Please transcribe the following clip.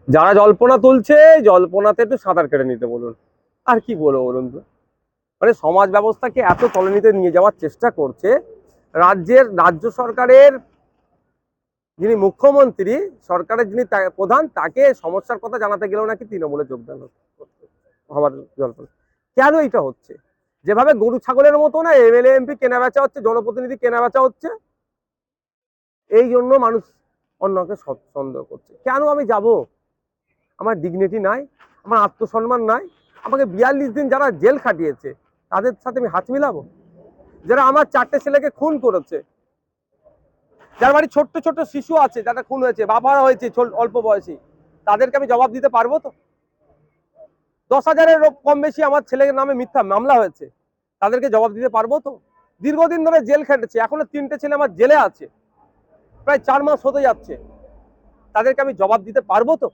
যারা জল্পনা তুলছে, জল্পনাতে একটু সাঁতার কেটে নিতে বলুন। আর কি বলবো বলুন তো। মানে সমাজ ব্যবস্থাকে এত তলানিতে নিয়ে যাওয়ার চেষ্টা করছে। রাজ্য সরকারের যিনি মুখ্যমন্ত্রী, সরকারের যিনি প্রধান, তাকে সমস্যার কথা জানাতে গেলেও নাকি তৃণমূলে যোগদান হওয়ার জল্পনা। কেন এটা হচ্ছে? যেভাবে গরু ছাগলের মতো না এমএলএ এমপি কেনা বেচা হচ্ছে, জনপ্রতিনিধি কেনা বেচা হচ্ছে, এই জন্য মানুষ অন্যকে সন্দেহ করছে। কেন আমি যাব? আমার ডিগনিটি নাই, আমার আত্মসম্মান নাই। আমাকে 42 দিন যারা জেল খাটিয়েছে তাদের সাথে আমি হাত মিলাবো? যারা আমার 4টে ছেলেকে খুন করেছে, যার বাড়ি ছোট্ট ছোট্ট শিশু আছে, যারা খুন হয়েছে, বাবারা হয়েছে অল্প বয়সী, তাদেরকে আমি জবাব দিতে পারবো তো? 10,000-এর কম বেশি আমার ছেলের নামে মিথ্যা মামলা হয়েছে, তাদেরকে জবাব দিতে পারবো তো? দীর্ঘদিন ধরে জেল খেটেছে, এখনো 3টে ছেলে আমার জেলে আছে, প্রায় 4 মাস হতে যাচ্ছে, তাদেরকে আমি জবাব দিতে পারবো তো?